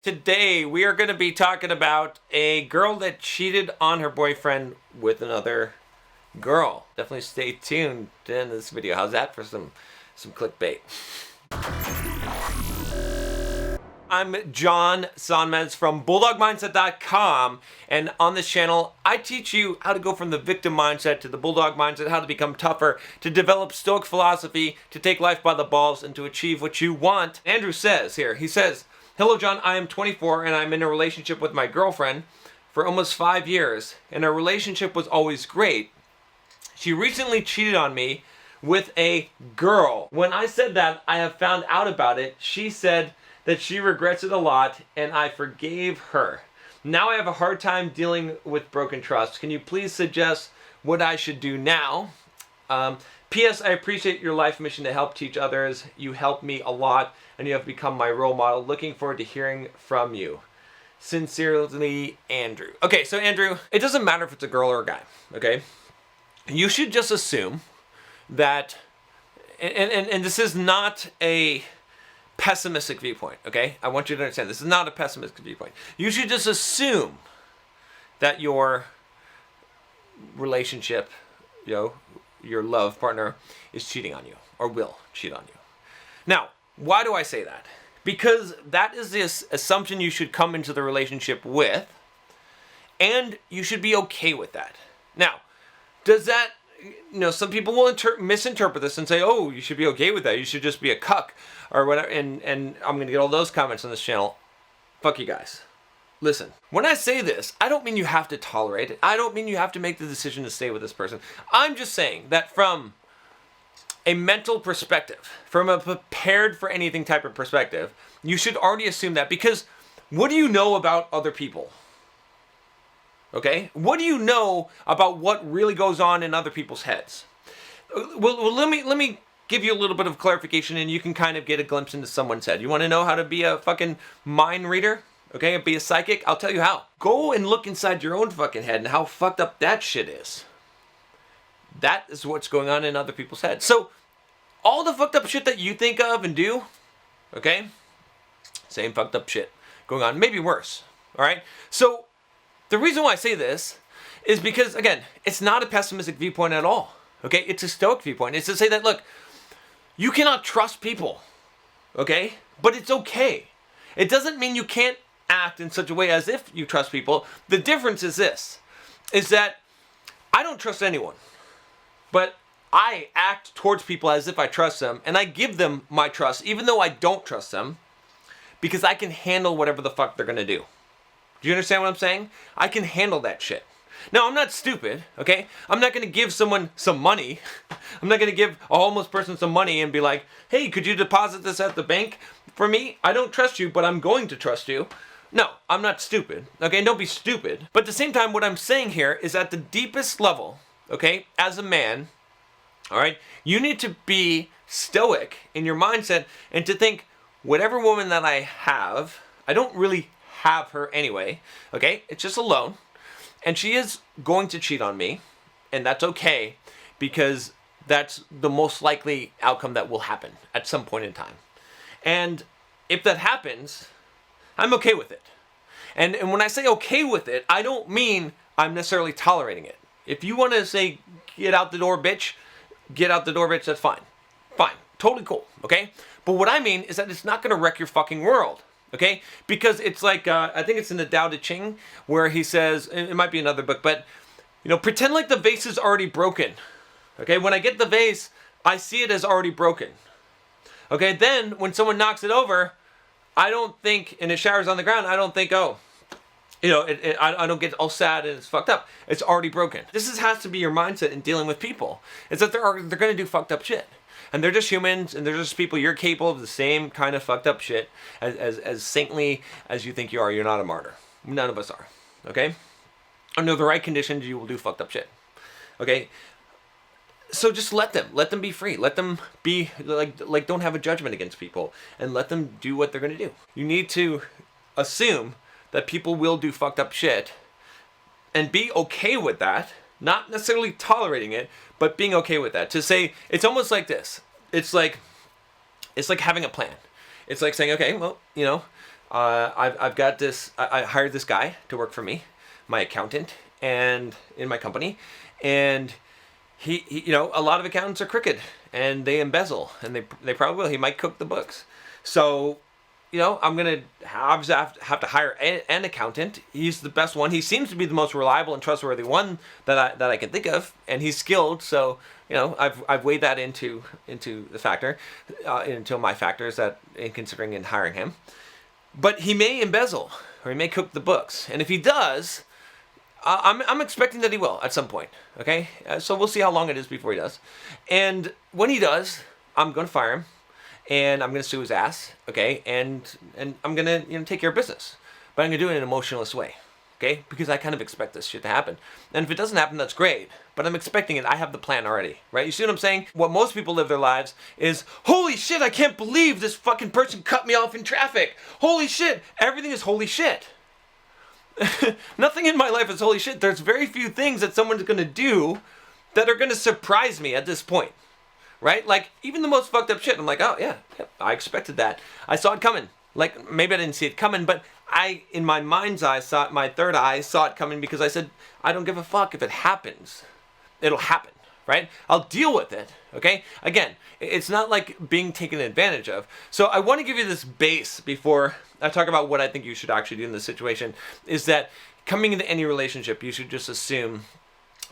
Today, we are going to be talking about a girl that cheated on her boyfriend with another girl. Definitely stay tuned to the end of this video. How's that for some clickbait? I'm John Sonmez from BulldogMindset.com, and on this channel, I teach you how to go from the victim mindset to the Bulldog mindset, how to become tougher, to develop Stoic philosophy, to take life by the balls, and to achieve what you want. Andrew says here, he says, "Hello John, I am 24 and I'm in a relationship with my girlfriend for almost 5 years, and our relationship was always great. She recently cheated on me with a girl. When I said that I have found out about it, she said that she regrets it a lot and I forgave her. Now I have a hard time dealing with broken trust. Can you please suggest what I should do now? P.S. I appreciate your life mission to help teach others. You help me a lot and you have become my role model. Looking forward to hearing from you. Sincerely, Andrew." Okay, so Andrew, it doesn't matter if it's a girl or a guy, okay? You should just assume that, and this is not a pessimistic viewpoint, okay? I want you to understand, this is not a pessimistic viewpoint. You should just assume that your relationship, your love partner is cheating on you or will cheat on you. Now, why do I say that? Because that is this assumption you should come into the relationship with, and you should be okay with that. Now, does that, some people will misinterpret this and say, oh, you should be okay with that. You should just be a cuck or whatever. And I'm going to get all those comments on this channel. Fuck you guys. Listen, when I say this, I don't mean you have to tolerate it. I don't mean you have to make the decision to stay with this person. I'm just saying that from a mental perspective, from a prepared for anything type of perspective, you should already assume that, because what do you know about other people? Okay? What do you know about what really goes on in other people's heads? Well, let me give you a little bit of clarification and you can kind of get a glimpse into someone's head. You want to know how to be a fucking mind reader? Okay? Be a psychic? I'll tell you how. Go and look inside your own fucking head and how fucked up that shit is. That is what's going on in other people's heads. So, all the fucked up shit that you think of and do, okay? Same fucked up shit going on, maybe worse, all right? So, the reason why I say this is because, again, it's not a pessimistic viewpoint at all, okay? It's a Stoic viewpoint. It's to say that, look, you cannot trust people, okay? But it's okay. It doesn't mean you can't act in such a way as if you trust people. The difference is this, is that I don't trust anyone, but I act towards people as if I trust them, and I give them my trust, even though I don't trust them, because I can handle whatever the fuck they're gonna do. Do you understand what I'm saying? I can handle that shit. Now, I'm not stupid, okay? I'm not gonna give someone some money. I'm not gonna give a homeless person some money and be like, hey, could you deposit this at the bank for me? I don't trust you, but I'm going to trust you. No, I'm not stupid, okay? Don't be stupid. But at the same time, what I'm saying here is at the deepest level, okay, as a man, all right, you need to be stoic in your mindset and to think, whatever woman that I have, I don't really have her anyway, okay? It's just alone. And she is going to cheat on me, and that's okay, because that's the most likely outcome that will happen at some point in time. And if that happens, I'm okay with it. And when I say okay with it, I don't mean I'm necessarily tolerating it. If you want to say, get out the door, bitch, get out the door, bitch, that's fine. Fine. Totally cool, okay? But what I mean is that it's not going to wreck your fucking world, okay? Because it's like, I think it's in the Tao Te Ching, where he says, it might be another book, but, pretend like the vase is already broken, okay? When I get the vase, I see it as already broken, okay? Then, when someone knocks it over, I don't think, and it showers on the ground, I don't think, oh, I don't get all sad and it's fucked up. It's already broken. Has to be your mindset in dealing with people. It's that they're going to do fucked up shit. And they're just humans, and they're just people. You're capable of the same kind of fucked up shit as saintly as you think you are. You're not a martyr. None of us are. Okay? Under the right conditions, you will do fucked up shit. Okay? So just let them be free. Let them be, like don't have a judgment against people, and let them do what they're going to do. You need to assume that people will do fucked up shit and be okay with that, not necessarily tolerating it, but being okay with that. To say, it's almost like this. It's like having a plan. It's like saying, okay, well, I've got this. I hired this guy to work for me, my accountant, and in my company, and he a lot of accountants are crooked and they embezzle, and they probably will. He might cook the books, so. I'm gonna have to hire an accountant. He's the best one. He seems to be the most reliable and trustworthy one that I can think of, and he's skilled. So I've weighed that into the factor, into my factors that in considering in hiring him. But he may embezzle or he may cook the books, and if he does, I'm expecting that he will at some point. Okay, so we'll see how long it is before he does, and when he does, I'm gonna fire him. And I'm gonna sue his ass, okay? And I'm gonna take care of business, but I'm gonna do it in an emotionless way, okay? Because I kind of expect this shit to happen. And if it doesn't happen, that's great. But I'm expecting it. I have the plan already, right? You see what I'm saying? What most people live their lives is, holy shit! I can't believe this fucking person cut me off in traffic. Holy shit! Everything is holy shit. Nothing in my life is holy shit. There's very few things that someone's gonna do that are gonna surprise me at this point. Right? Like, even the most fucked up shit, I'm like, oh, yeah, I expected that. I saw it coming. Like, maybe I didn't see it coming, but in my mind's eye, my third eye saw it coming because I said, I don't give a fuck if it happens. It'll happen, right? I'll deal with it, okay? Again, it's not like being taken advantage of. So I want to give you this base before I talk about what I think you should actually do in this situation, is that coming into any relationship, you should just assume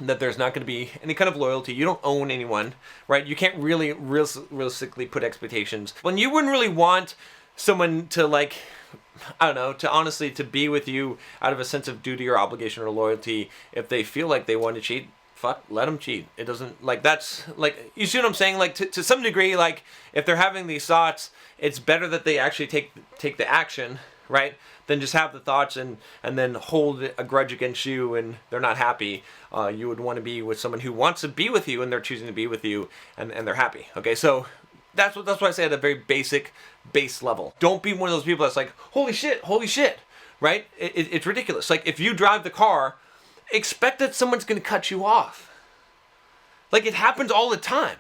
that there's not going to be any kind of loyalty. You don't own anyone, right? You can't really realistically put expectations. When you wouldn't really want someone to, like, I don't know, to honestly to be with you out of a sense of duty or obligation or loyalty. If they feel like they want to cheat, fuck, let them cheat. It doesn't, like, that's, like, you see what I'm saying? Like, to some degree, like, if they're having these thoughts, it's better that they actually take the action, right? Than just have the thoughts and then hold a grudge against you and they're not happy. You would want to be with someone who wants to be with you and they're choosing to be with you and they're happy. Okay, so that's what I say at a very base level. Don't be one of those people that's like, holy shit, right? It's ridiculous. Like, if you drive the car, expect that someone's going to cut you off. Like, it happens all the time.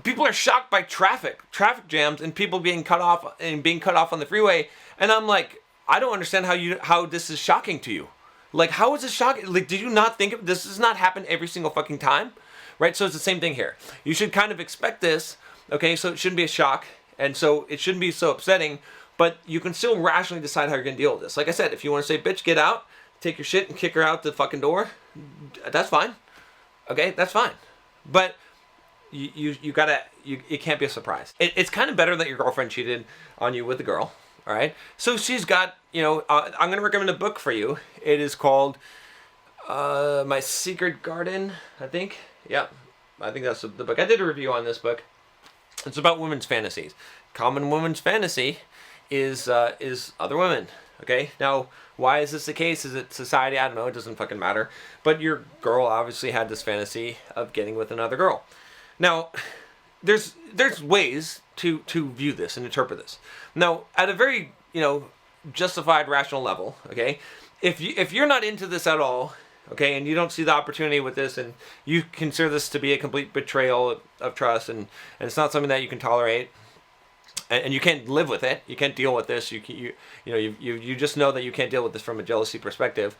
People are shocked by traffic jams and people being cut off on the freeway, and I'm like, I don't understand how this is shocking to you. Like, how is this shocking? Like, did you not think this does not happen every single fucking time? Right? So it's the same thing here. You should kind of expect this, okay? So it shouldn't be a shock, and so it shouldn't be so upsetting, but you can still rationally decide how you're going to deal with this. Like I said, if you want to say, bitch, get out, take your shit and kick her out the fucking door, that's fine. Okay? That's fine. But you can't be a surprise. It's kind of better that your girlfriend cheated on you with a girl. All right, so she's got, I'm going to recommend a book for you. It is called My Secret Garden, I think. Yeah, I think that's the book. I did a review on this book. It's about women's fantasies. Common women's fantasy is other women. Okay, now why is this the case? Is it society? I don't know. It doesn't fucking matter. But your girl obviously had this fantasy of getting with another girl. Now, there's ways to view this and interpret this. Now, at a very, justified, rational level, okay, if you're not into this at all, okay, and you don't see the opportunity with this, and you consider this to be a complete betrayal of trust, and it's not something that you can tolerate, and you can't live with it, you can't deal with this, you just know that you can't deal with this from a jealousy perspective,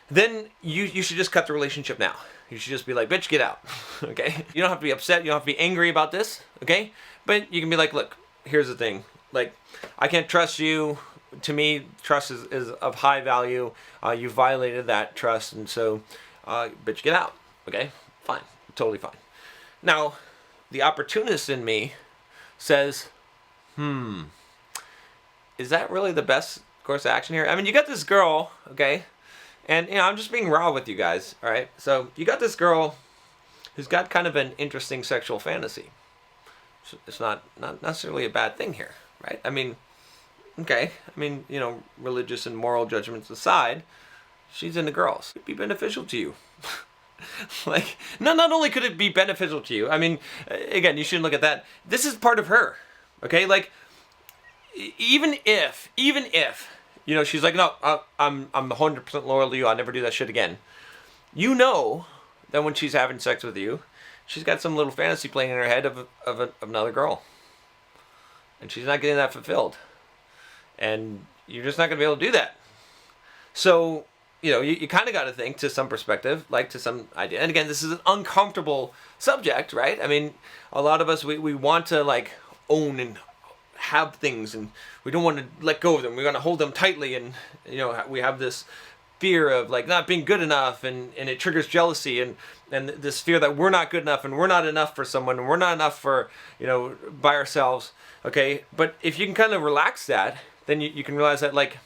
then you should just cut the relationship now. You should just be like, bitch, get out, okay? You don't have to be upset, you don't have to be angry about this, okay? But you can be like, look, here's the thing, like, I can't trust you. To me, trust is of high value. You violated that trust, and so, bitch, get out, okay? Fine, totally fine. Now, the opportunist in me says, is that really the best course of action here? I mean, you got this girl, okay? And, I'm just being raw with you guys, all right? So you got this girl who's got kind of an interesting sexual fantasy. It's not necessarily a bad thing here, right? I mean, okay. I mean, religious and moral judgments aside, she's into girls. It'd be beneficial to you. Like, not only could it be beneficial to you, I mean, again, you shouldn't look at that. This is part of her, okay? Like, even if, she's like, no, I'm 100% loyal to you. I'll never do that shit again. You know that when she's having sex with you, she's got some little fantasy playing in her head of another girl. And she's not getting that fulfilled. And you're just not going to be able to do that. So, you kind of got to think to some perspective, like to some idea. And again, this is an uncomfortable subject, right? I mean, a lot of us, we want to like own and have things, and we don't want to let go of them. We want to hold them tightly, and we have this fear of like not being good enough, and it triggers jealousy, and this fear that we're not good enough, and we're not enough for someone, and we're not enough for by ourselves. Okay, but if you can kind of relax that, then you can realize that like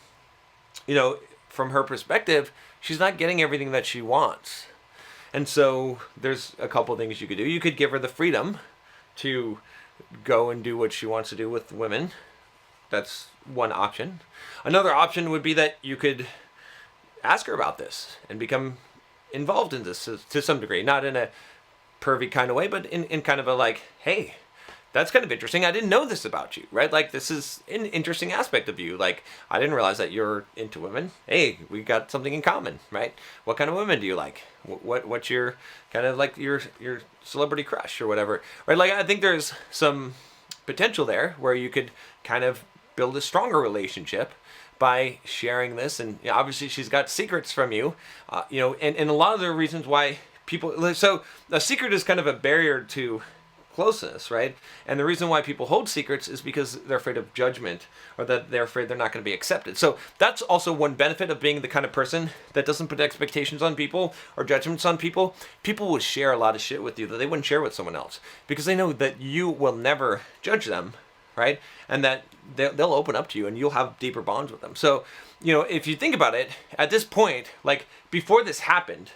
from her perspective, she's not getting everything that she wants. And so there's a couple things you could do. You could give her the freedom to go and do what she wants to do with women. That's one option. Another option would be that you could ask her about this and become involved in this to some degree. Not in a pervy kind of way, but in kind of a like, hey, that's kind of interesting. I didn't know this about you, right? Like, this is an interesting aspect of you. Like, I didn't realize that you're into women. Hey, we got something in common, right? What kind of women do you like? What's your kind of like your celebrity crush or whatever, right? Like, I think there's some potential there where you could kind of build a stronger relationship by sharing this. And obviously she's got secrets from you, and a lot of the reasons why people, so a secret is kind of a barrier to closeness, right? And the reason why people hold secrets is because they're afraid of judgment, or that they're afraid they're not going to be accepted. So that's also one benefit of being the kind of person that doesn't put expectations on people or judgments on people. People will share a lot of shit with you that they wouldn't share with someone else, because they know that you will never judge them, right? And that they'll open up to you, and you'll have deeper bonds with them. So, if you think about it, at this point, like before this happened,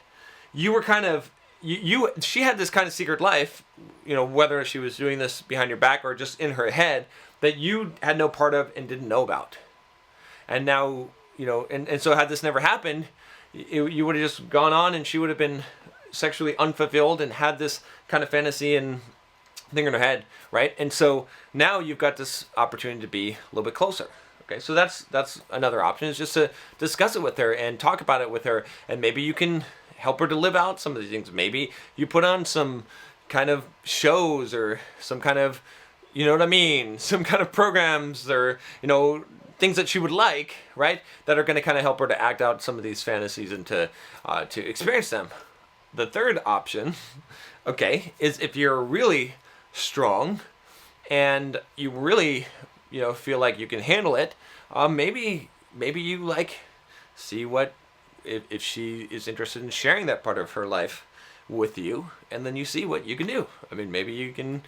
you were kind of, she had this kind of secret life, whether she was doing this behind your back or just in her head, that you had no part of and didn't know about. And now, and so had this never happened, you would have just gone on, and she would have been sexually unfulfilled and had this kind of fantasy and thing in her head, right? And so now you've got this opportunity to be a little bit closer. Okay, so that's another option, is just to discuss it with her and talk about it with her, and maybe you can help her to live out some of these things. Maybe you put on some kind of shows, or some kind of, some kind of programs, or, things that she would like, right? That are going to kind of help her to act out some of these fantasies and to experience them. The third option, okay, is if you're really strong and you really, feel like you can handle it, maybe you like see what, if she is interested in sharing that part of her life with you, and then you see what you can do. I mean, maybe you can,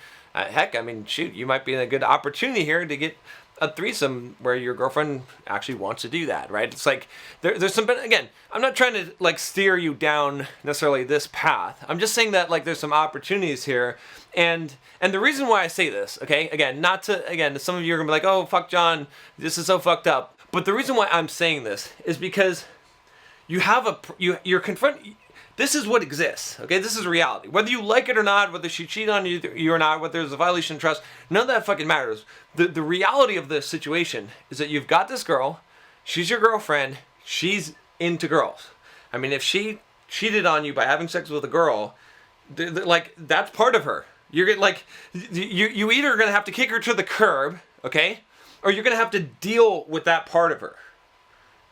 shoot, you might be in a good opportunity here to get a threesome where your girlfriend actually wants to do that, right? It's like, there's some, again, I'm not trying to like steer you down necessarily this path. I'm just saying that like there's some opportunities here. And the reason why I say this, okay, again, some of you are gonna be like, oh, fuck John, this is so fucked up. But the reason why I'm saying this is because you're confronted. This is what exists, okay? This is reality. Whether you like it or not, whether she cheated on you or not, whether there's a violation of trust, none of that fucking matters. The reality of the situation is that you've got this girl, she's your girlfriend, she's into girls. I mean, if she cheated on you by having sex with a girl, like, that's part of her. You're like, you either are gonna have to kick her to the curb, okay? Or you're gonna have to deal with that part of her.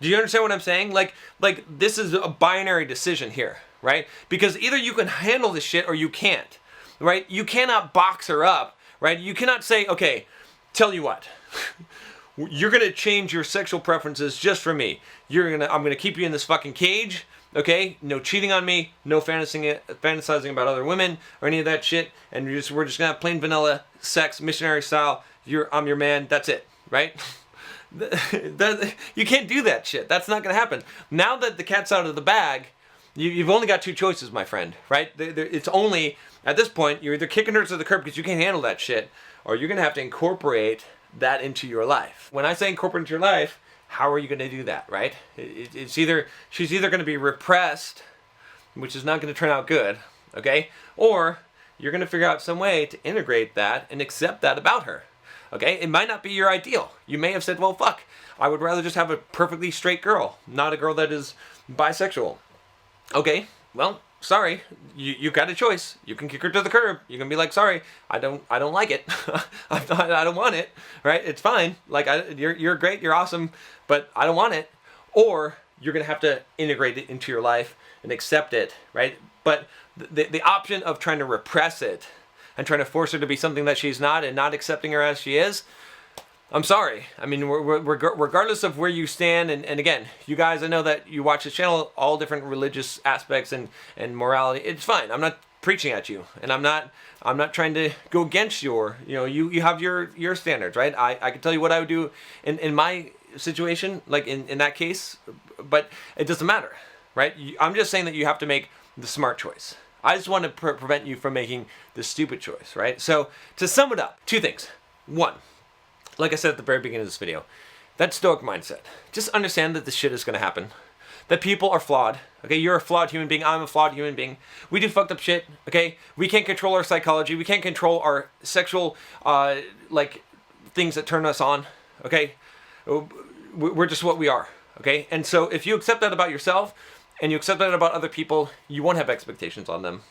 Do you understand what I'm saying? Like this is a binary decision here, right? Because either you can handle this shit or you can't, right? You cannot box her up, right? You cannot say, okay, tell you what, you're gonna change your sexual preferences just for me. I'm gonna keep you in this fucking cage, okay? No cheating on me, no fantasizing about other women or any of that shit, and we're just gonna have plain vanilla sex, missionary style. I'm your man. That's it, right? You can't do that shit. That's not going to happen. Now that the cat's out of the bag, you've only got two choices, my friend, right? It's only, at this point, you're either kicking her to the curb because you can't handle that shit, or you're going to have to incorporate that into your life. When I say incorporate into your life, how are you going to do that, right? She's either going to be repressed, which is not going to turn out good, okay? Or you're going to figure out some way to integrate that and accept that about her. Okay, it might not be your ideal. You may have said, well, fuck, I would rather just have a perfectly straight girl, not a girl that is bisexual. Okay, well, sorry, you got a choice. You can kick her to the curb. You can be like, sorry, I don't like it. I don't want it, right? It's fine. Like, you're great, you're awesome, but I don't want it. Or you're going to have to integrate it into your life and accept it, right? But the option of trying to repress it and trying to force her to be something that she's not and not accepting her as she is, I'm sorry. I mean, regardless of where you stand, and again, you guys, I know that you watch this channel, all different religious aspects and morality. It's fine. I'm not preaching at you, and I'm not trying to go against your, you have your standards, right? I can tell you what I would do in my situation, like in that case, but it doesn't matter, right? I'm just saying that you have to make the smart choice. I just want to prevent you from making the stupid choice, right? So to sum it up, two things. One, like I said at the very beginning of this video, that stoic mindset. Just understand that this shit is going to happen. That people are flawed. Okay, you're a flawed human being. I'm a flawed human being. We do fucked up shit. Okay, we can't control our psychology. We can't control our sexual, things that turn us on. Okay, we're just what we are. Okay, and so if you accept that about yourself and you accept that about other people, you won't have expectations on them,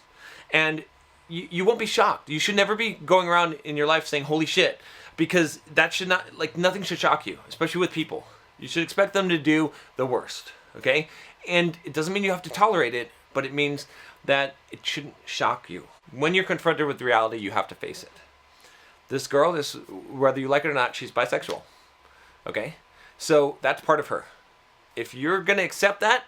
and you won't be shocked. You should never be going around in your life saying, holy shit, because that should not, nothing should shock you, especially with people. You should expect them to do the worst, okay? And it doesn't mean you have to tolerate it, but it means that it shouldn't shock you. When you're confronted with reality, you have to face it. This girl, whether you like it or not, she's bisexual, okay? So that's part of her. If you're going to accept that,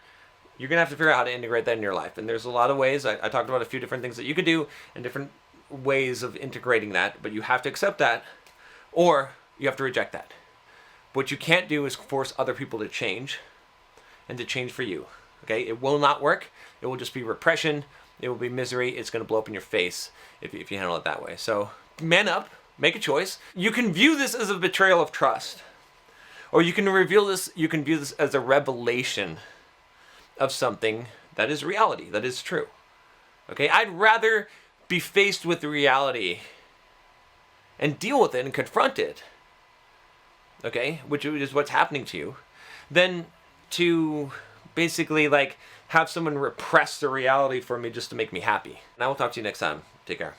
you're going to have to figure out how to integrate that in your life. And there's a lot of ways. I talked about a few different things that you could do and different ways of integrating that, but you have to accept that, or you have to reject that. What you can't do is force other people to change and to change for you. Okay? It will not work. It will just be repression. It will be misery. It's going to blow up in your face if you handle it that way. So man up. Make a choice. You can view this as a betrayal of trust. Or you can view this as a revelation of something that is reality, that is true. Okay? I'd rather be faced with the reality and deal with it and confront it, okay, which is what's happening to you, than to basically have someone repress the reality for me just to make me happy. And I will talk to you next time. Take care.